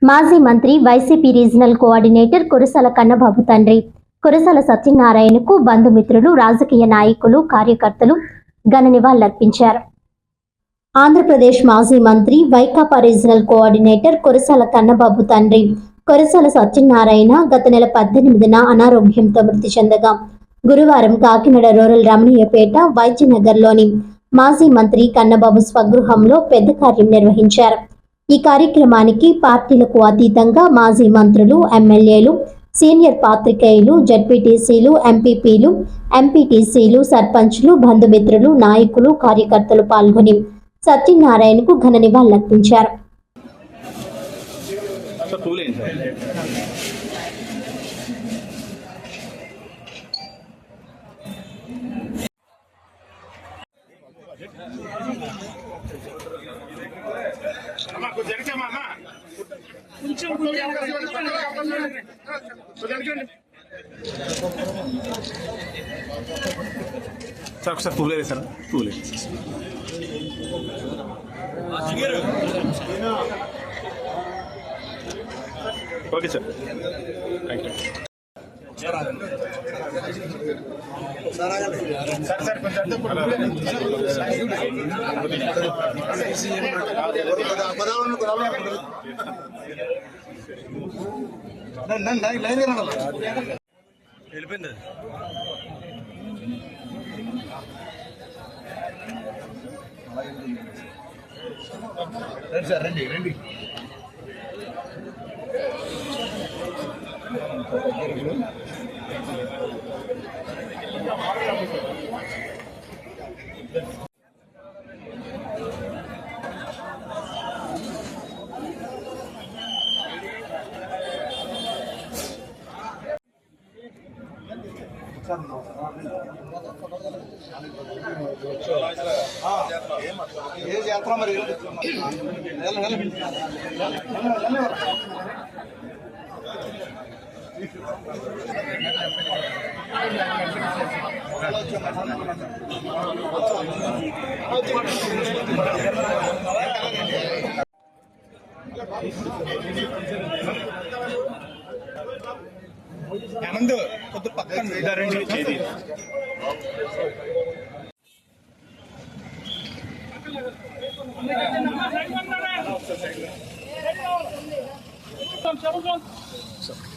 మాజీ మంత్రి YCP regional coordinator Kurasala Kannababu తండ్రి కురసాల సత్యనారాయణకు బంధుమిత్రులు, రాజకీయ నాయకులు, కార్యకర్తలు ఘన నివాళులర్పించారు. ఆంధ్రప్రదేశ్ మాజీ మంత్రి, వైకాపా రీజనల్ కోఆర్డినేటర్ కురసాల కన్నబాబు తండ్రి కురసాల సత్యనారాయణ గత నెల 18న అనారోగ్యంతో మృతి చెందగా గురువారం కాకినాడ రూరల్ రమణీయపేట వైద్యనగర్లోని మాజీ మంత్రి కన్నబాబు స్వగృహంలో పెద్ద కార్యం నిర్వహించారు. ఈ కార్యక్రమానికి పార్టీలకు అతీతంగా మాజీ మంత్రులు, ఎమ్మెల్యేలు, సీనియర్ పాత్రికేయులు, జడ్పీటీసీలు, ఎంపీపీలు, ఎంపీటీసీలు, సర్పంచ్లు, బంధుమిత్రులు, నాయకులు, కార్యకర్తలు పాల్గొని సత్యనారాయణకు ఘన నివాళులర్పించారు. సార్ ఒకసారి Phule sir Phule okay sir thank you sir వెళ్ళిపోయింది సార్ రండి రండి ఏ యాత్ర మరి ఆనంద్ కొద్ది పక్కన రెండు చేది Come on.